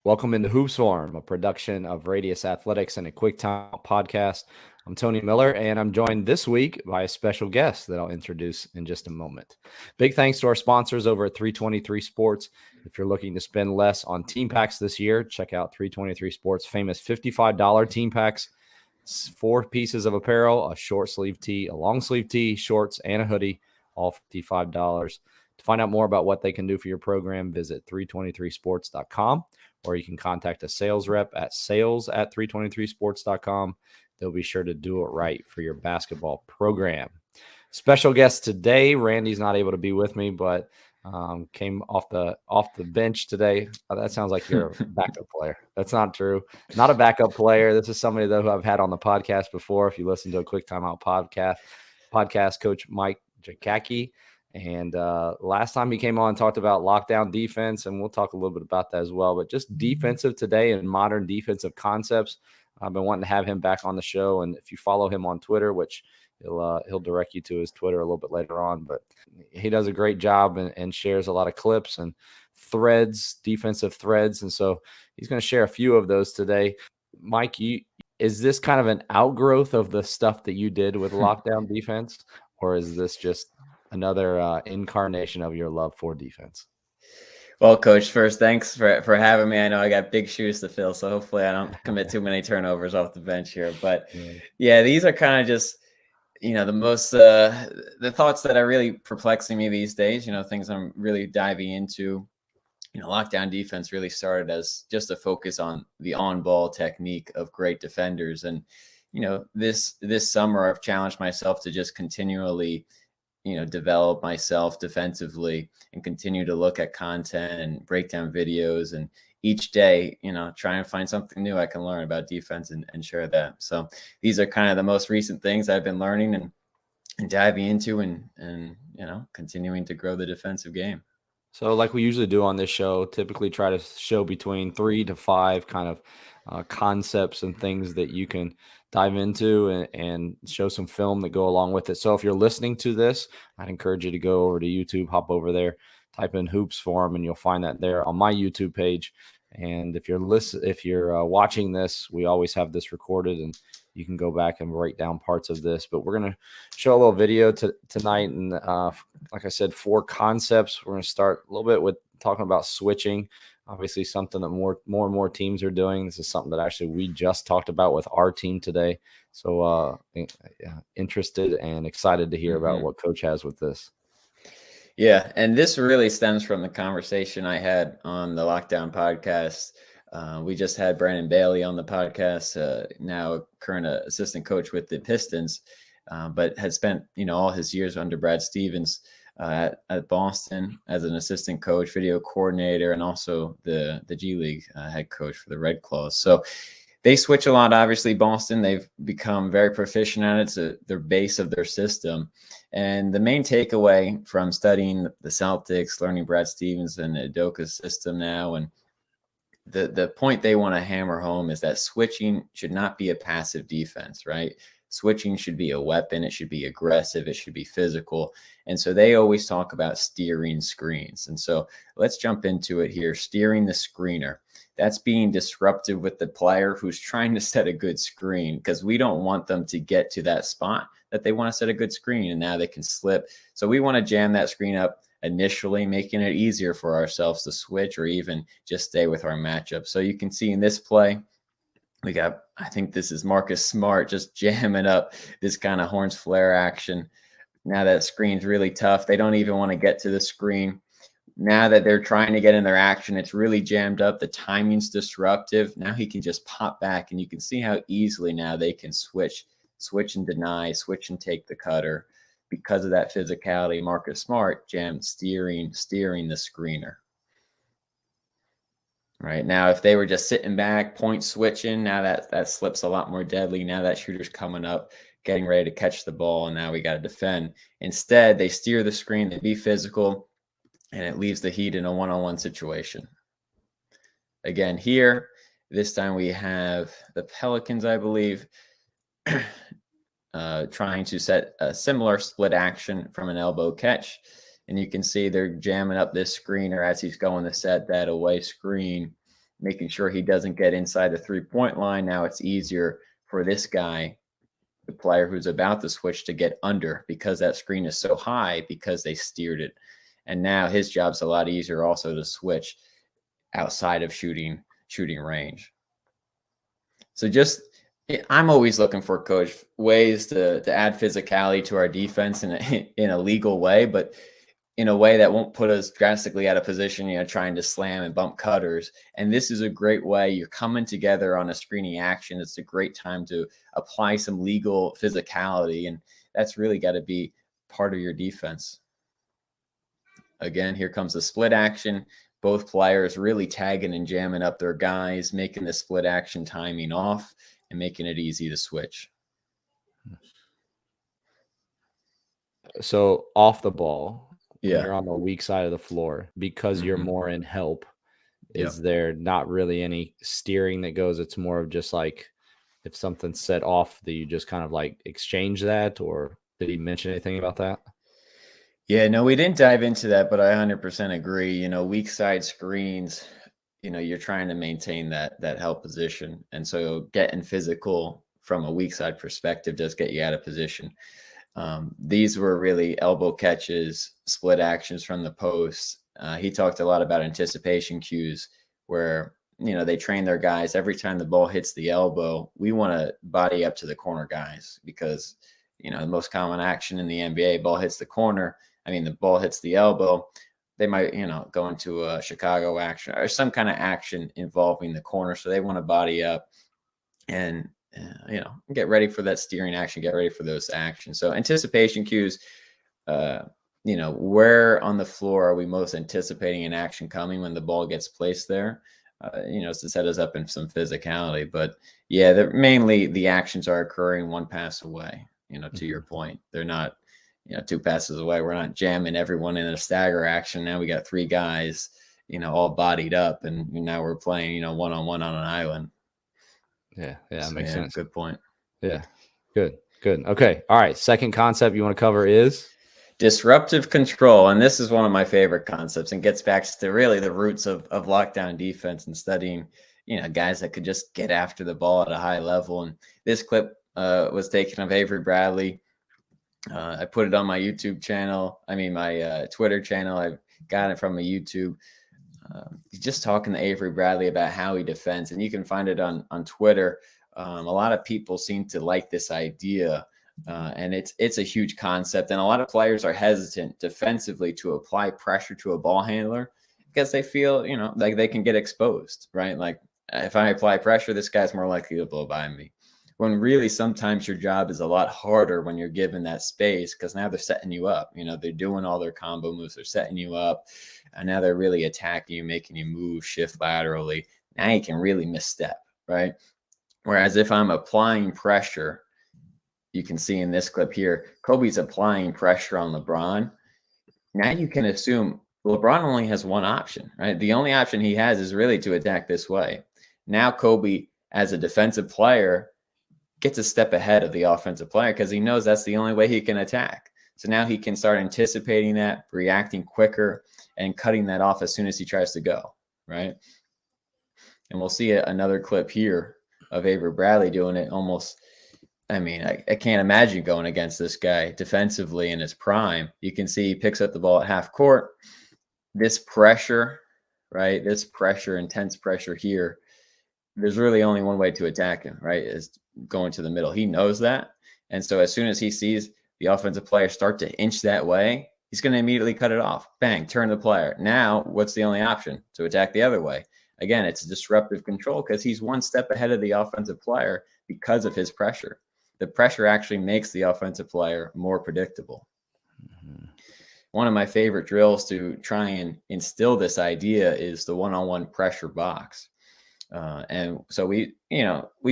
Welcome into Hoops Forum, a production of Radius Athletics and a Quick Time podcast. I'm Tony Miller, and I'm joined this week by a special guest that I'll introduce in just a moment. Big thanks to our sponsors over at 323 Sports. If you're looking to spend less on team packs this year, check out 323 Sports' famous $55 team packs. It's 4 pieces of apparel, a short sleeve tee, a long sleeve tee, shorts, and a hoodie, all $55. To find out more about what they can do for your program, visit 323sports.com, or you can contact a sales rep at sales@323sports.com. They'll be sure to do it right for your basketball program. Special guest today, Randy's not able to be with me, but came off the bench today. That sounds like you're a backup player. That's not true. Not a backup player. This is somebody, though, who I've had on the podcast before. If you listen to a Quick Timeout podcast, Coach Mike Jagacki. And last time he came on and talked about lockdown defense, and we'll talk a little bit about that as well. But just defensive today and modern defensive concepts. I've been wanting to have him back on the show. And if you follow him on Twitter, which he'll direct you to his Twitter a little bit later on, but he does a great job and shares a lot of clips and threads, defensive threads. And so he's going to share a few of those today. Mike, is this kind of an outgrowth of the stuff that you did with lockdown defense, or is this just another incarnation of your love for defense? Well, Coach, first, thanks for having me. I know I got big shoes to fill, so hopefully I don't commit too many turnovers off the bench here. But yeah, these are kind of just, the most the thoughts that are really perplexing me these days, things I'm really diving into. Lockdown defense really started as just a focus on the on-ball technique of great defenders. And, this summer I've challenged myself to just continually develop myself defensively and continue to look at content and break down videos, and each day, try and find something new I can learn about defense and share that. So these are kind of the most recent things I've been learning and diving into and continuing to grow the defensive game. So like we usually do on this show, typically try to show between 3 to 5 kind of concepts and things that you can dive into and show some film that go along with it. So if you're listening to this, I'd encourage you to go over to YouTube, hop over there, type in Hoops Forum, and you'll find that there on my YouTube page. And if you're watching this, we always have this recorded, and you can go back and break down parts of this. But we're going to show a little video tonight. And like I said, 4 concepts. We're going to start a little bit with talking about switching. Obviously, something that more and more teams are doing. This is something that actually we just talked about with our team today. So interested and excited to hear about what Coach has with this. Yeah, and this really stems from the conversation I had on the Lockdown podcast. We just had Brandon Bailey on the podcast, now current assistant coach with the Pistons, but had spent all his years under Brad Stevens at Boston as an assistant coach, video coordinator, and also the G League head coach for the Red Claws. So they switch a lot. Obviously, Boston, they've become very proficient at it. It's their base of their system. And the main takeaway from studying the Celtics, learning Brad Stevens and Udoka's system now, and the point they want to hammer home is that switching should not be a passive defense, right? Switching should be a weapon. It should be aggressive. It should be physical. And so they always talk about steering screens. And so let's jump into it here. Steering the screener. That's being disruptive with the player who's trying to set a good screen, because we don't want them to get to that spot that they want to set a good screen, and now they can slip. So we want to jam that screen up initially, making it easier for ourselves to switch or even just stay with our matchup. So you can see in this play, we got, I think this is Marcus Smart just jamming up this kind of horns flare action. Now that screen's really tough. They don't even want to get to the screen. Now that they're trying to get in their action, it's really jammed up. The timing's disruptive. Now he can just pop back, and you can see how easily now they can switch and deny, switch and take the cutter. Because of that physicality, Marcus Smart jammed steering the screener. Right now, if they were just sitting back, point switching, now that slips a lot more deadly. Now that shooter's coming up, getting ready to catch the ball, and now we got to defend. Instead, they steer the screen, they be physical, and it leaves the Heat in a one-on-one situation. Again, here, this time we have the Pelicans, I believe, trying to set a similar split action from an elbow catch. And you can see they're jamming up this screener as he's going to set that away screen. making sure he doesn't get inside the 3-point line. Now it's easier for this guy, the player who's about to switch, to get under because that screen is so high because they steered it. And now his job's a lot easier also to switch outside of shooting range. So I'm always looking for, coach, ways to add physicality to our defense in a legal way, but in a way that won't put us drastically out of position, trying to slam and bump cutters. And this is a great way. You're coming together on a screening action. It's a great time to apply some legal physicality, and that's really got to be part of your defense. Again, here comes the split action. Both players really tagging and jamming up their guys, making the split action timing off and making it easy to switch. So off the ball, Yeah, you're on the weak side of the floor because you're more in help. Is Yep. there not really any steering that goes? It's more of just like if something's set off, that you just kind of like exchange that, or did he mention anything about that? Yeah, no, we didn't dive into that, but I 100% agree. Weak side screens, you're trying to maintain that help position. And so getting physical from a weak side perspective does get you out of position. These were really elbow catches, split actions from the post. He talked a lot about anticipation cues where, they train their guys every time the ball hits the elbow. We want to body up to the corner guys because, the most common action in the NBA, ball hits the corner. The ball hits the elbow. They might, go into a Chicago action or some kind of action involving the corner. So they want to body up and, get ready for that steering action, get ready for those actions. So anticipation cues, where on the floor are we most anticipating an action coming when the ball gets placed there? To set us up in some physicality. But yeah, mainly the actions are occurring one pass away, to your point. They're not, 2 passes away. We're not jamming everyone in a stagger action. Now we got 3 guys, all bodied up, and now we're playing, one-on-one on an island. Yeah, makes sense. Good point. Yeah, good. Okay, all right. Second concept you want to cover is disruptive control. And this is one of my favorite concepts and gets back to really the roots of lockdown defense and studying, guys that could just get after the ball at a high level. And this clip was taken of Avery Bradley. I put it on my YouTube channel. My Twitter channel. I got it from a YouTube. Just talking to Avery Bradley about how he defends, and you can find it on Twitter. A lot of people seem to like this idea, and it's a huge concept. And a lot of players are hesitant defensively to apply pressure to a ball handler because they feel, like they can get exposed, right? Like if I apply pressure, this guy's more likely to blow by me. When really sometimes your job is a lot harder when you're given that space because now they're setting you up. They're doing all their combo moves. They're setting you up. And now they're really attacking you, making you move, shift laterally. Now you can really misstep, right? Whereas if I'm applying pressure, you can see in this clip here, Kobe's applying pressure on LeBron. Now you can assume LeBron only has one option, right? The only option he has is really to attack this way. Now Kobe, as a defensive player, gets a step ahead of the offensive player because he knows that's the only way he can attack. So now he can start anticipating that, reacting quicker, and cutting that off as soon as he tries to go, right? And we'll see another clip here of Avery Bradley doing it almost. I can't imagine going against this guy defensively in his prime. You can see he picks up the ball at half court. This pressure, right? This pressure, intense pressure here. There's really only one way to attack him, right? Is going to the middle. He knows that. And so as soon as he sees the offensive player start to inch that way, he's going to immediately cut it off. Bang, turn the player. Now, what's the only option? To attack the other way. Again, it's disruptive control because he's one step ahead of the offensive player because of his pressure. The pressure actually makes the offensive player more predictable. Mm-hmm. One of my favorite drills to try and instill this idea is the one-on-one pressure box. And so we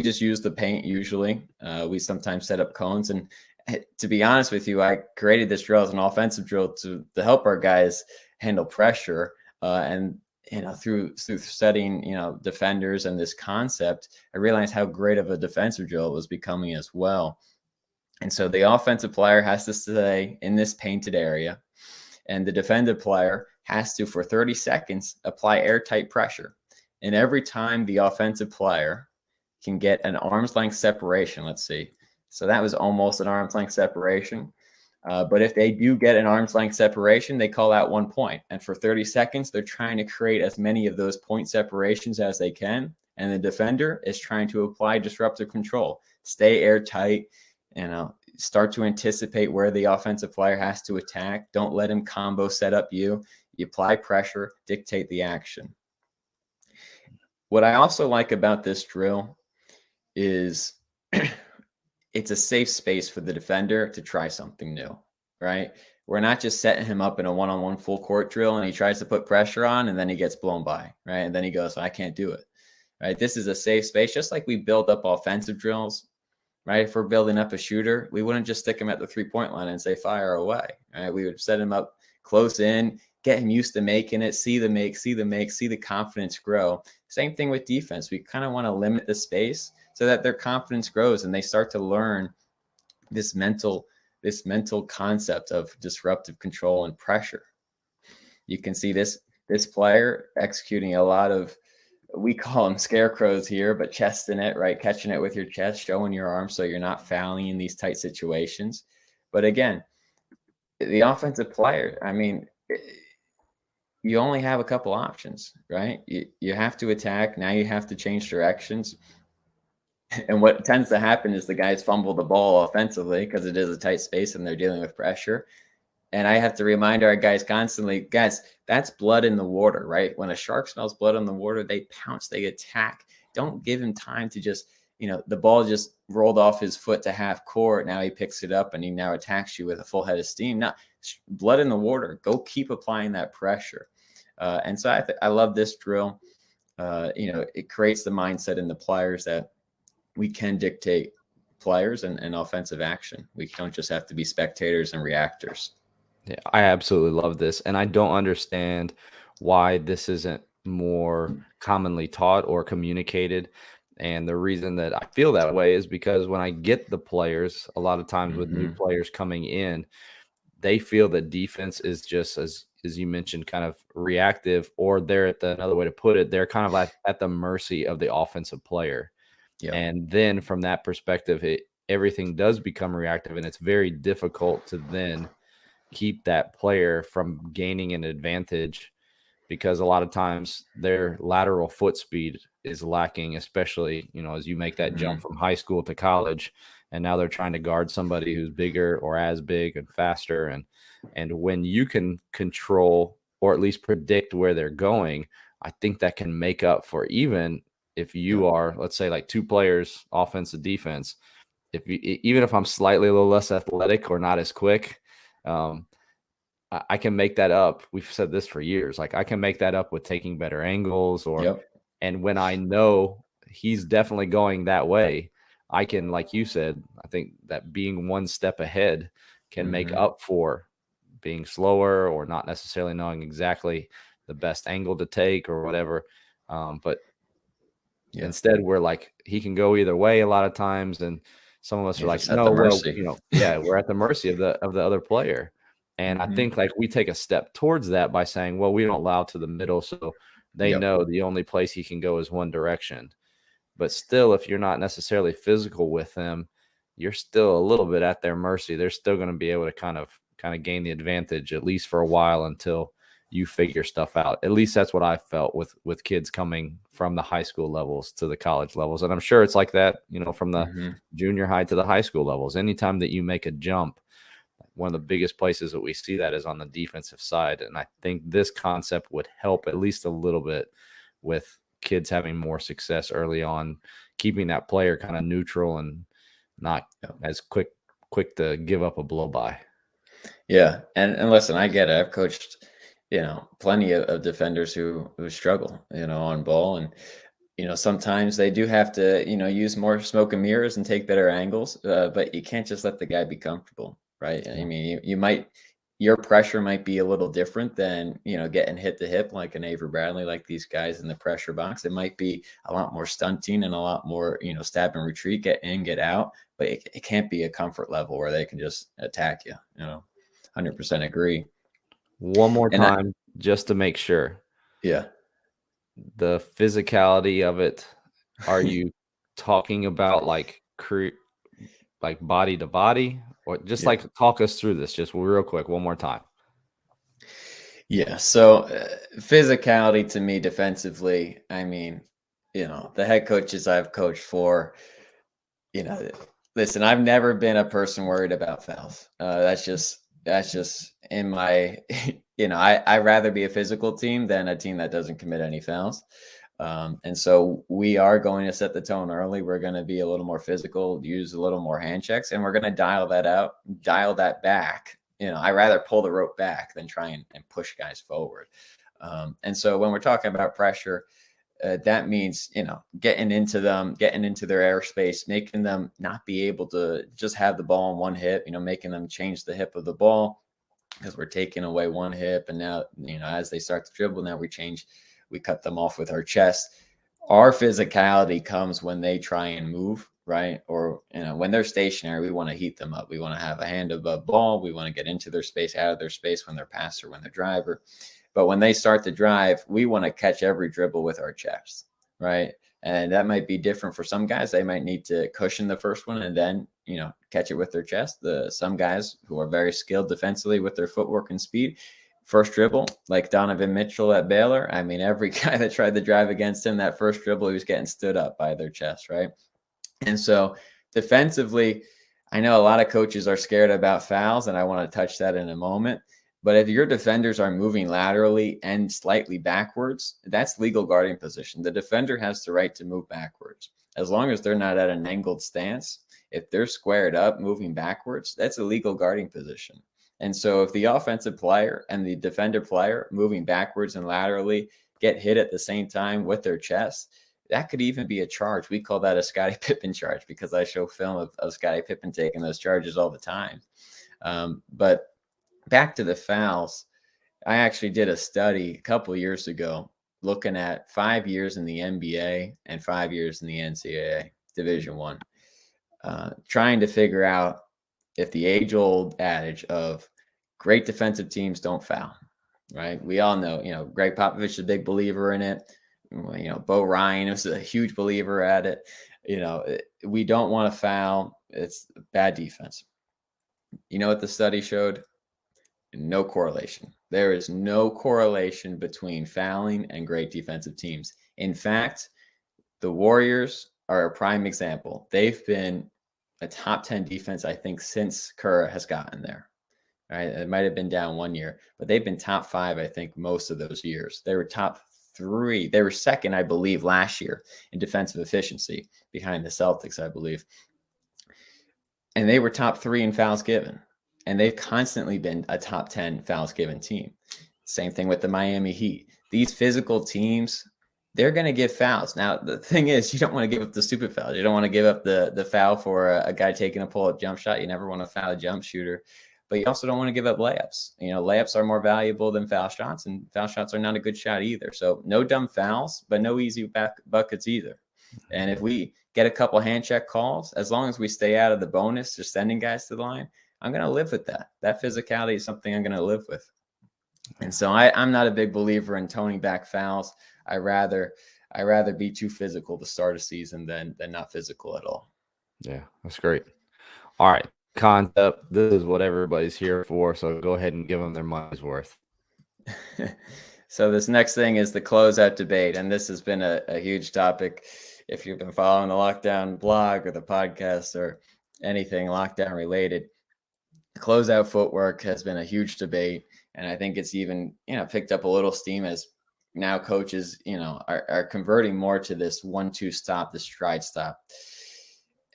just use the paint usually. We sometimes set up cones. And to be honest with you, I created this drill as an offensive drill to help our guys handle pressure. And through studying, defenders and this concept, I realized how great of a defensive drill it was becoming as well. And so the offensive player has to stay in this painted area, and the defensive player has to, for 30 seconds, apply airtight pressure. And every time the offensive player can get an arm's length separation, let's see. So that was almost an arm's length separation. But if they do get an arm's length separation, they call out 1 point. And for 30 seconds, they're trying to create as many of those point separations as they can. And the defender is trying to apply disruptive control, stay airtight, start to anticipate where the offensive player has to attack. Don't let him combo set up you. You apply pressure, dictate the action. What I also like about this drill is it's a safe space for the defender to try something new, right? We're not just setting him up in a one-on-one full court drill and he tries to put pressure on and then he gets blown by, right? And then he goes, I can't do it, right? This is a safe space, just like we build up offensive drills, right? If we're building up a shooter, we wouldn't just stick him at the 3-point line and say, fire away, right? We would set him up close in, get him used to making it, see the confidence grow. Same thing with defense. We kind of want to limit the space so that their confidence grows and they start to learn this mental concept of disruptive control and pressure. You can see this player executing a lot of, we call them scarecrows here, but chesting it, right? Catching it with your chest, showing your arm so you're not fouling in these tight situations. But again, the offensive player, I mean, you only have a couple options, right? You have to attack. Now you have to change directions. And what tends to happen is the guys fumble the ball offensively because it is a tight space and they're dealing with pressure. And I have to remind our guys constantly, guys, that's blood in the water, right? When a shark smells blood in the water, they pounce, they attack. Don't give him time to just, the ball just rolled off his foot to half court. Now he picks it up and he now attacks you with a full head of steam. Now, blood in the water. Go keep applying that pressure. And so I love this drill. It creates the mindset in the players that we can dictate players and offensive action. We don't just have to be spectators and reactors. Yeah, I absolutely love this. And I don't understand why this isn't more commonly taught or communicated. And the reason that I feel that way is because when I get the players, a lot of times with new players coming in, they feel that defense is just as you mentioned, kind of reactive, or they're another way to put it, they're kind of at the mercy of the offensive player. Yep. And then from that perspective, everything does become reactive, and it's very difficult to then keep that player from gaining an advantage because a lot of times their lateral foot speed is lacking, especially, as you make that jump from high school to college, and now they're trying to guard somebody who's bigger or as big and faster. And when you can control or at least predict where they're going, I think that can make up for, even if you are, let's say, like two players, offense and defense, even if I'm slightly a little less athletic or not as quick, I can make that up. We've said this for years. Like, I can make that up with taking better angles and when I know he's definitely going that way, I can, like you said, I think that being one step ahead can make up for being slower or not necessarily knowing exactly the best angle to take or whatever. But instead we're like, he can go either way a lot of times. And some of us are like, no, well, we're at the mercy of the other player. And I think like we take a step towards that by saying, well, we don't allow to the middle. So they know the only place he can go is one direction. But still, if you're not necessarily physical with them, you're still a little bit at their mercy. They're still going to be able to kind of gain the advantage, at least for a while, until you figure stuff out. At least that's what I felt with kids coming from the high school levels to the college levels. And I'm sure it's like that, from the junior high to the high school levels. Anytime that you make a jump, one of the biggest places that we see that is on the defensive side. And I think this concept would help at least a little bit with kids having more success early on, keeping that player kind of neutral and not as quick to give up a blow by. Yeah. And listen, I get it. I've coached, plenty of defenders who struggle, on ball. And, sometimes they do have to, use more smoke and mirrors and take better angles. But you can't just let the guy be comfortable, right? I mean, your pressure might be a little different than, getting hit to hip like an Avery Bradley, like these guys in the pressure box. It might be a lot more stunting and a lot more, stab and retreat, get in, get out, but it can't be a comfort level where they can just attack you, 100% agree. One more time, just to make sure. Yeah. the physicality of it, are you talking about like body to body, or just Yeah. like talk us through this just real quick one more time? Yeah. So physicality to me defensively, I mean, the head coaches I've coached for, you know, listen, I've never been a person worried about fouls. That's just in my, I rather be a physical team than a team that doesn't commit any fouls. And so we are going to set the tone early. We're going to be a little more physical, use a little more hand checks, and we're going to dial that back. I rather pull the rope back than try and push guys forward. And so when we're talking about pressure, that means, getting into them, getting into their airspace, making them not be able to just have the ball on one hip, making them change the hip of the ball because we're taking away one hip. And now, as they start to dribble, now we cut them off with our chest. Our physicality comes when they try and move, right? Or, when they're stationary, we want to heat them up. We want to have a hand above ball. We want to get into their space, out of their space when they're passer, when they're driver. But when they start to drive, we want to catch every dribble with our chest, right? And that might be different for some guys. They might need to cushion the first one and then, catch it with their chest. Some guys who are very skilled defensively with their footwork and speed, first dribble, like Donovan Mitchell at Baylor. I mean, every guy that tried to drive against him, that first dribble, he was getting stood up by their chest, right? And so defensively, I know a lot of coaches are scared about fouls, and I want to touch that in a moment. But if your defenders are moving laterally and slightly backwards, that's legal guarding position. The defender has the right to move backwards. As long as they're not at an angled stance, if they're squared up, moving backwards, that's a legal guarding position. And so if the offensive player and the defender player moving backwards and laterally get hit at the same time with their chest, that could even be a charge. We call that a Scottie Pippen charge because I show film of Scottie Pippen taking those charges all the time. But back to the fouls, I actually did a study a couple of years ago looking at 5 years in the NBA and 5 years in the NCAA Division One, trying to figure out if the age-old adage of great defensive teams don't foul, right? We all know, Greg Popovich is a big believer in it. Bo Ryan was a huge believer at it. We don't want to foul. It's bad defense. You know what the study showed? No correlation. There is no correlation between fouling and great defensive teams. In fact, the Warriors are a prime example. They've been a top 10 defense, I think, since Kerr has gotten there. Right? It might have been down 1 year, but they've been top 5, I think, most of those years. They were top 3. They were second, I believe, last year in defensive efficiency behind the Celtics, I believe. And they were top 3 in fouls given. And they've constantly been a top 10 fouls given team. Same thing with the Miami Heat. These physical teams, they're going to give fouls. Now, the thing is, you don't want to give up the stupid fouls. You don't want to give up the foul for a guy taking a pull-up jump shot. You never want to foul a jump shooter. But you also don't want to give up layups. Layups are more valuable than foul shots, and foul shots are not a good shot either. So no dumb fouls, but no easy buckets either. And if we get a couple hand check calls, as long as we stay out of the bonus, just sending guys to the line, I'm going to live with that. That physicality is something I'm going to live with. And so I'm not a big believer in toning back fouls. I rather be too physical to start a season than not physical at all. Yeah, that's great. All right, concept. This is what everybody's here for. So go ahead and give them their money's worth. So this next thing is the closeout debate. And this has been a huge topic. If you've been following the Lockdown blog or the podcast or anything lockdown related, closeout footwork has been a huge debate. And I think it's even, picked up a little steam as now coaches, are converting more to this 1-2 stop, the stride stop.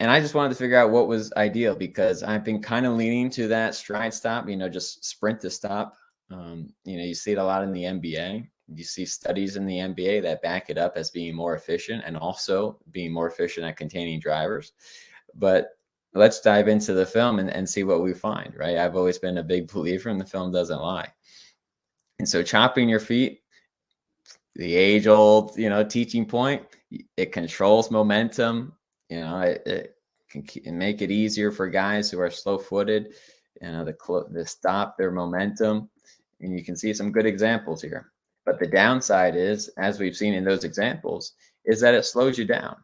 And I just wanted to figure out what was ideal because I've been kind of leaning to that stride stop, just sprint to stop. You see it a lot in the NBA. You see studies in the NBA that back it up as being more efficient and also being more efficient at containing drivers. But let's dive into the film and see what we find, right? I've always been a big believer and the film doesn't lie. And so chopping your feet, the age old, teaching point, it controls momentum. It can make it easier for guys who are slow footed, to stop their momentum. And you can see some good examples here. But the downside is, as we've seen in those examples, is that it slows you down.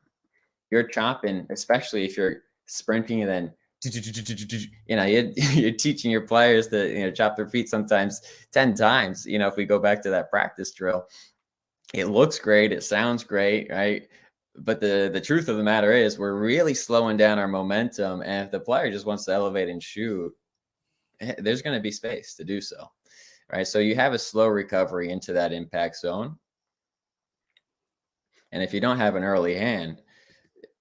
You're chopping, especially if you're sprinting and then you're teaching your players to chop their feet sometimes 10 times. If we go back to that practice drill, it looks great, it sounds great, right? But the truth of the matter is we're really slowing down our momentum. And if the player just wants to elevate and shoot, there's going to be space to do so, right? So you have a slow recovery into that impact zone. And if you don't have an early hand,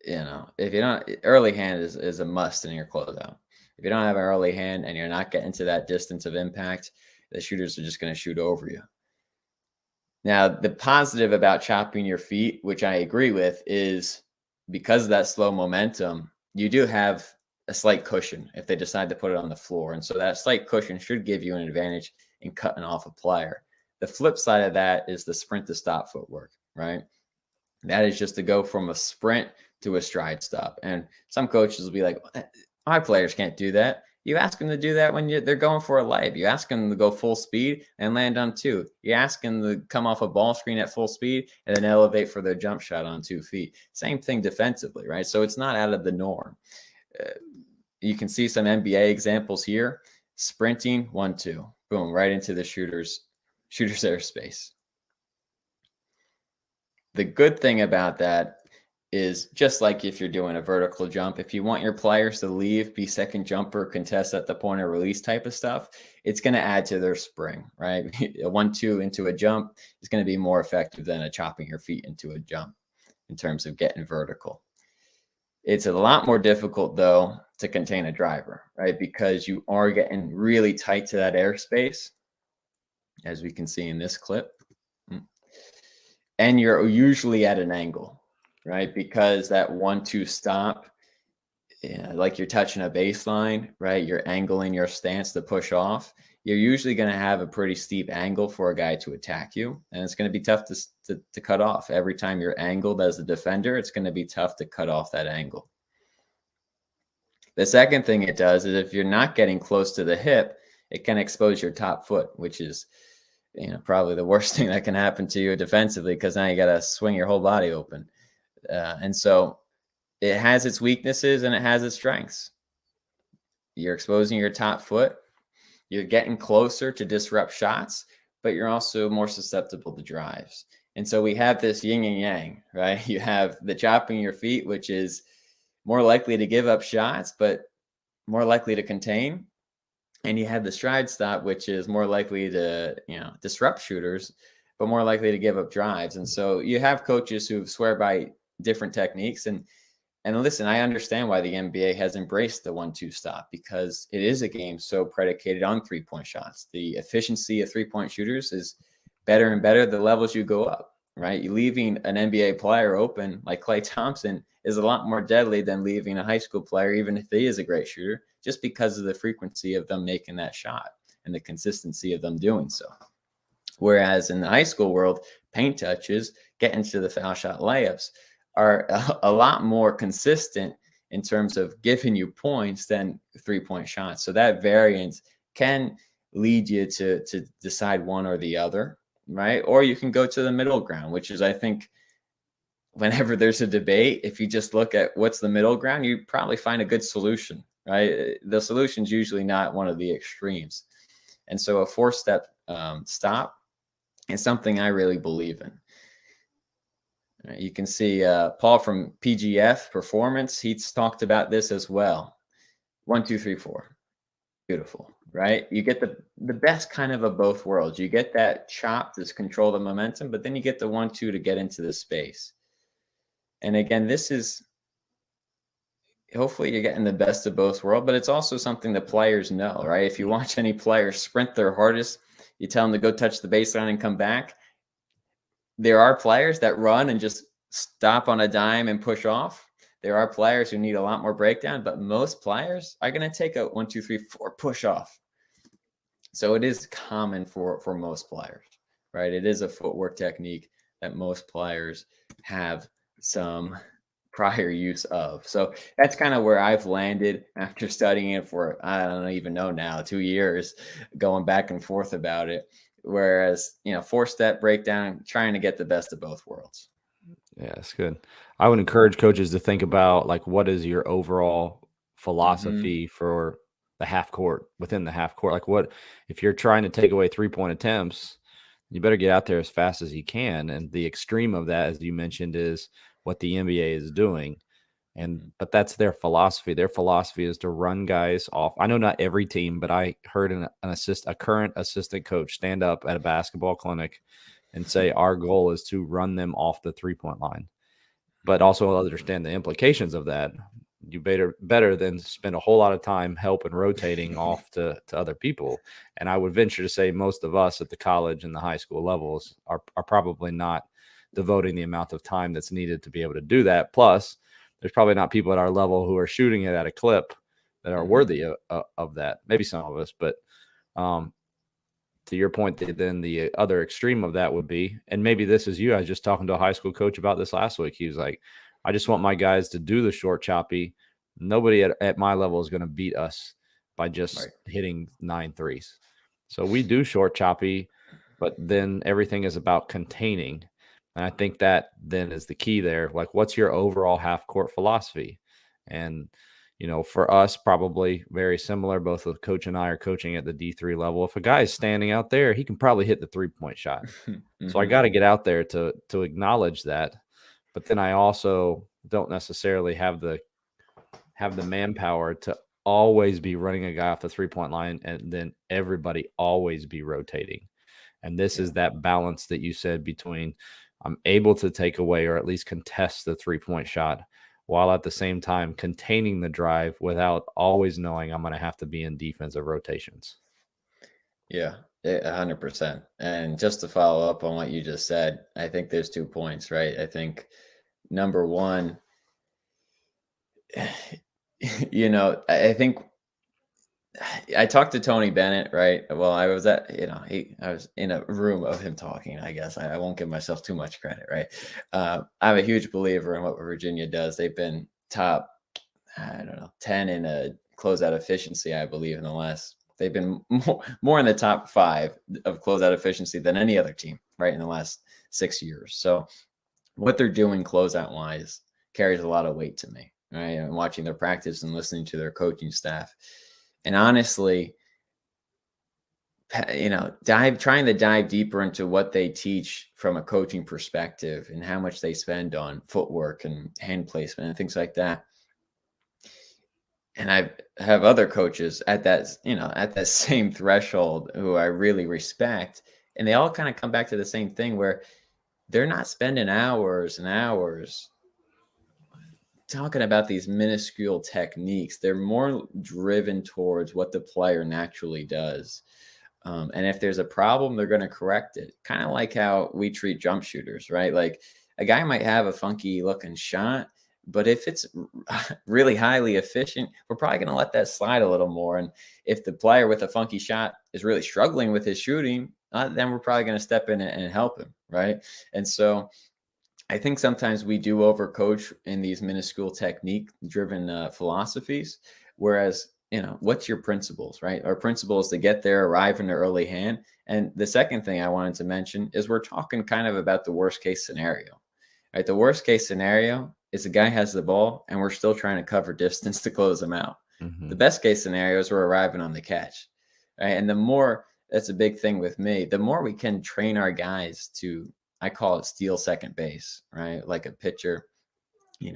if you don't, early hand is a must in your closeout. If you don't have an early hand and you're not getting to that distance of impact, the shooters are just going to shoot over you. Now, the positive about chopping your feet, which I agree with, is because of that slow momentum, you do have a slight cushion if they decide to put it on the floor. And so that slight cushion should give you an advantage in cutting off a player. The flip side of that is the sprint to stop footwork, right? That is just to go from a sprint to a stride stop. And some coaches will be like, my players can't do that. You ask them to do that when they're going for a layup. You ask them to go full speed and land on 2. You ask them to come off a ball screen at full speed and then elevate for their jump shot on 2 feet. Same thing defensively, right? So it's not out of the norm. You can see some NBA examples here. Sprinting, 1-2. Boom, right into the shooter's airspace. The good thing about that is just like if you're doing a vertical jump, if you want your players to leave, be second jumper, contest at the point of release type of stuff, it's going to add to their spring, right? A 1-2 into a jump is going to be more effective than a chopping your feet into a jump in terms of getting vertical. It's a lot more difficult, though, to contain a driver, right? Because you are getting really tight to that airspace, as we can see in this clip. And you're usually at an angle, right? Because that 1-2 stop, like you're touching a baseline, right? You're angling your stance to push off. You're usually going to have a pretty steep angle for a guy to attack you. And it's going to be tough to cut off. Every time you're angled as a defender, it's going to be tough to cut off that angle. The second thing it does is if you're not getting close to the hip, it can expose your top foot, which is probably the worst thing that can happen to you defensively, because now you got to swing your whole body open. And so it has its weaknesses and it has its strengths. You're exposing your top foot. You're getting closer to disrupt shots, but you're also more susceptible to drives. And so we have this yin and yang, right? You have the chopping your feet, which is more likely to give up shots, but more likely to contain. And you have the stride stop, which is more likely to, disrupt shooters, but more likely to give up drives. And so you have coaches who swear by different techniques. And listen, I understand why the NBA has embraced the 1-2 stop, because it is a game so predicated on 3-point shots. The efficiency of 3-point shooters is better and better the levels you go up, right? Leaving an NBA player open like Klay Thompson is a lot more deadly than leaving a high school player, even if he is a great shooter, just because of the frequency of them making that shot and the consistency of them doing so. Whereas in the high school world, paint touches, getting to the foul shot layups are a lot more consistent in terms of giving you points than 3-point shots. So that variance can lead you to decide one or the other, right? Or you can go to the middle ground, which is, I think, whenever there's a debate, if you just look at what's the middle ground, you probably find a good solution, right? The solution is usually not one of the extremes. And so a 4-step stop is something I really believe in. You can see Paul from PGF Performance. He's talked about this as well. 1, 2, 3, 4. Beautiful, right? You get the best kind of both worlds. You get that chop to control the momentum, but then you get the 1-2 to get into the space. And again, this is hopefully you're getting the best of both worlds, but it's also something the players know, right? If you watch any player sprint their hardest, you tell them to go touch the baseline and come back. There are players that run and just stop on a dime and push off. There are players who need a lot more breakdown, but most players are going to take a 1, 2, 3, 4 push off. So it is common for most players, right? It is a footwork technique that most players have some prior use of. So that's kind of where I've landed after studying it for, I don't even know now, 2 years, going back and forth about it. Whereas, 4-step breakdown, trying to get the best of both worlds. Yeah, that's good. I would encourage coaches to think about like what is your overall philosophy for the half court within the half court. Like what if you're trying to take away 3-point attempts, you better get out there as fast as you can. And the extreme of that, as you mentioned, is what the NBA is doing. But that's their philosophy. Their philosophy is to run guys off. I know not every team, but I heard a current assistant coach stand up at a basketball clinic and say our goal is to run them off the 3-point line. But also understand the implications of that. You better than spend a whole lot of time helping rotating off to other people. And I would venture to say most of us at the college and the high school levels are probably not devoting the amount of time that's needed to be able to do that. Plus, there's probably not people at our level who are shooting it at a clip that are worthy of that. Maybe some of us, but to your point, then the other extreme of that would be, and maybe this is you. I was just talking to a high school coach about this last week. He was like, I just want my guys to do the short choppy. Nobody at my level is going to beat us by just hitting 9 threes. So we do short choppy, but then everything is about containing. And I think that then is the key there. Like, what's your overall half court philosophy? And, for us, probably very similar. Both the coach and I are coaching at the D3 level. If a guy is standing out there, he can probably hit the 3-point shot. So I got to get out there to acknowledge that. But then I also don't necessarily have the manpower to always be running a guy off the 3-point line and then everybody always be rotating. And this is that balance that you said between I'm able to take away or at least contest the 3-point shot while at the same time containing the drive without always knowing I'm going to have to be in defensive rotations. Yeah, 100%. And just to follow up on what you just said, I think there's 2 points, right? I think number one, I think I talked to Tony Bennett, right? Well, I was I was in a room of him talking, I guess. I won't give myself too much credit, right? I'm a huge believer in what Virginia does. They've been top, 10 in a closeout efficiency, I believe, they've been more in the top 5 of closeout efficiency than any other team, right, in the last 6 years. So what they're doing closeout wise carries a lot of weight to me, right? And watching their practice and listening to their coaching staff. And honestly, trying to dive deeper into what they teach from a coaching perspective and how much they spend on footwork and hand placement and things like that. And I have other coaches at that same threshold who I really respect. And they all kind of come back to the same thing where they're not spending hours and hours talking about these minuscule techniques. They're more driven towards what the player naturally does. And if there's a problem, they're going to correct it. Kind of like how we treat jump shooters, right? Like a guy might have a funky looking shot, but if it's really highly efficient, we're probably going to let that slide a little more. And if the player with a funky shot is really struggling with his shooting, then we're probably going to step in and help him, right? And so I think sometimes we do overcoach in these minuscule technique-driven philosophies, whereas, what's your principles, right? Our principle is to get there, arrive in the early hand. And the second thing I wanted to mention is we're talking kind of about the worst case scenario, right? The worst case scenario is the guy has the ball and we're still trying to cover distance to close him out. Mm-hmm. The best case scenario is we're arriving on the catch, right? And that's a big thing with me, the more we can train our guys to, I call it steal second base, right? Like a pitcher,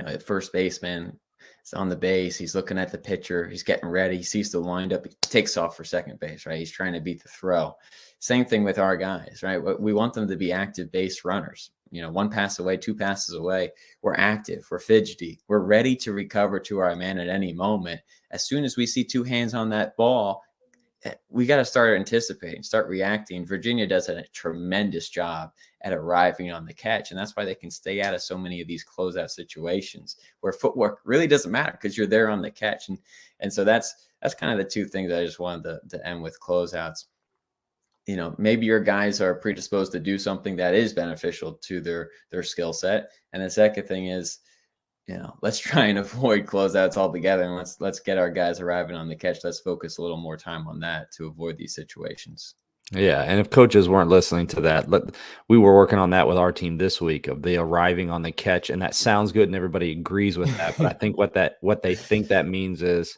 at first baseman, it's on the base. He's looking at the pitcher. He's getting ready. He sees the windup. He takes off for second base, right? He's trying to beat the throw. Same thing with our guys, right? We want them to be active base runners. 1 pass away, 2 passes away. We're active. We're fidgety. We're ready to recover to our man at any moment. As soon as we see 2 hands on that ball, we got to start anticipating, start reacting. Virginia does a tremendous job at arriving on the catch. And that's why they can stay out of so many of these closeout situations where footwork really doesn't matter because you're there on the catch. And so that's kind of the 2 things I just wanted to end with closeouts. Maybe your guys are predisposed to do something that is beneficial to their skill set. And the second thing is, let's try and avoid closeouts altogether, and let's get our guys arriving on the catch. Let's focus a little more time on that to avoid these situations. Yeah, and if coaches weren't listening to that, we were working on that with our team this week of the arriving on the catch, and that sounds good, and everybody agrees with that. But I think what they think that means is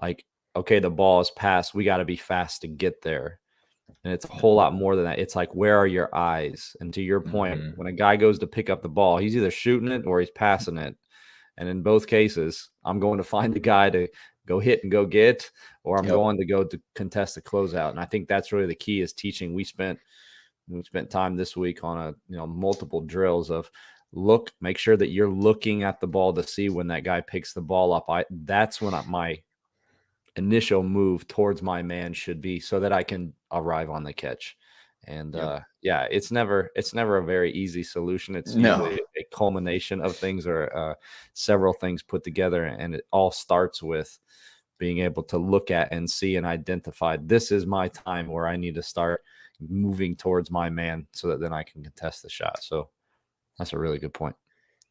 like, okay, the ball is passed, we got to be fast to get there, and it's a whole lot more than that. It's like, where are your eyes? And to your point, Mhm. when a guy goes to pick up the ball, he's either shooting it or he's passing it. And in both cases, I'm going to find the guy to go hit and go get, or I'm Yep. going to go to contest the closeout. And I think that's really the key is teaching. We spent time this week on multiple drills of make sure that you're looking at the ball to see when that guy picks the ball up. That's when my initial move towards my man should be so that I can arrive on the catch. And Yep. yeah, it's never a very easy solution. It's No. usually a culmination of things or several things put together, and it all starts with being able to look at and see and identify this is my time where I need to start moving towards my man so that then I can contest the shot. So that's a really good point.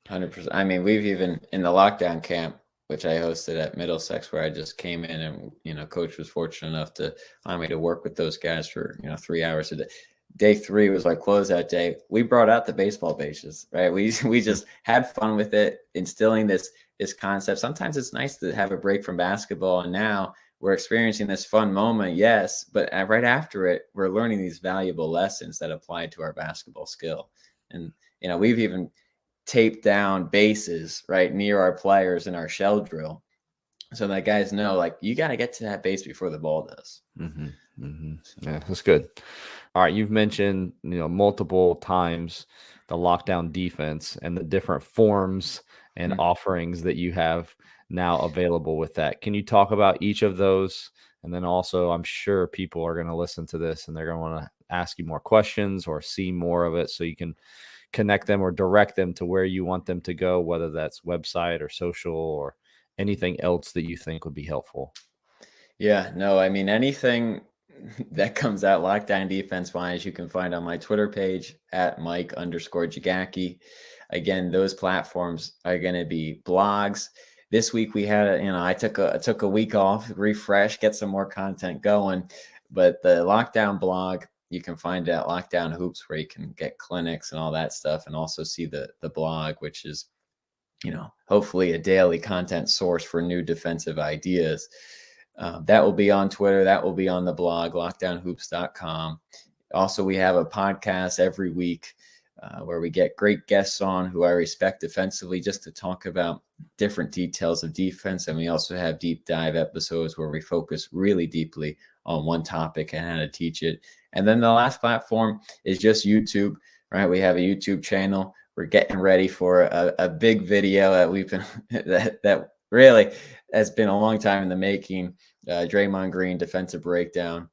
100%. I mean, we've even in the lockdown camp, which I hosted at Middlesex, where I just came in and, coach was fortunate enough to allow me to work with those guys for, 3 hours a day. Day 3 was like closeout day. We brought out the baseball bases, right? We just had fun with it, instilling this concept. Sometimes it's nice to have a break from basketball, and now we're experiencing this fun moment, yes, but right after it, we're learning these valuable lessons that apply to our basketball skill. And we've even tape down bases right near our players in our shell drill so that guys know, like, you got to get to that base before the ball does. Yeah, that's good. All right, you've mentioned multiple times the lockdown defense and the different forms and Mhm. offerings that you have now available with that. Can you talk about each of those? And then also, I'm sure people are going to listen to this and they're going to want to ask you more questions or see more of it, so you can connect them or direct them to where you want them to go, whether that's website or social or anything else that you think would be helpful. Yeah, no, I mean, anything that comes out lockdown defense wise, you can find on my Twitter page at Mike_Jagacki. Again, those platforms are going to be blogs. This week we had, I took a week off, refresh, get some more content going. But the lockdown blog, you can find at Lockdown Hoops, where you can get clinics and all that stuff, and also see the blog, which is, hopefully a daily content source for new defensive ideas. That will be on Twitter. That will be on the blog, lockdownhoops.com. Also, we have a podcast every week where we get great guests on who I respect defensively, just to talk about different details of defense. And we also have deep dive episodes where we focus really deeply on one topic and how to teach it. And then the last platform is just YouTube, right? We have a YouTube channel. We're getting ready for a big video that we've been that really has been a long time in the making. Draymond Green defensive breakdown.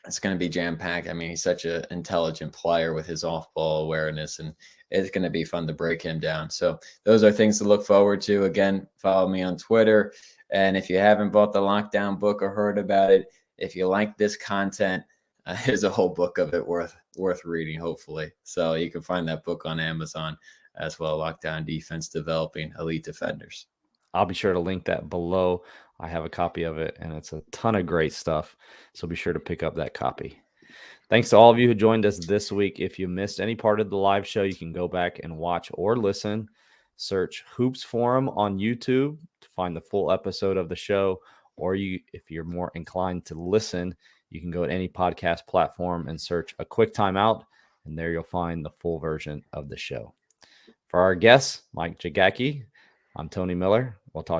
It's going to be jam packed. I mean, he's such an intelligent player with his off ball awareness, and it's going to be fun to break him down. So those are things to look forward to. Again, follow me on Twitter. And if you haven't bought the Lockdown book or heard about it, if you like this content, there's a whole book of it worth reading, hopefully. So you can find that book on Amazon as well. Lockdown Defense: Developing Elite Defenders. I'll be sure to link that below. I have a copy of it, and it's a ton of great stuff. So be sure to pick up that copy. Thanks to all of you who joined us this week. If you missed any part of the live show, you can go back and watch or listen. Search Hoops Forum on YouTube to find the full episode of the show. Or if you're more inclined to listen, you can go to any podcast platform and search A Quick Timeout, and there you'll find the full version of the show. For our guests, Mike Jagacki, I'm Tony Miller. We'll talk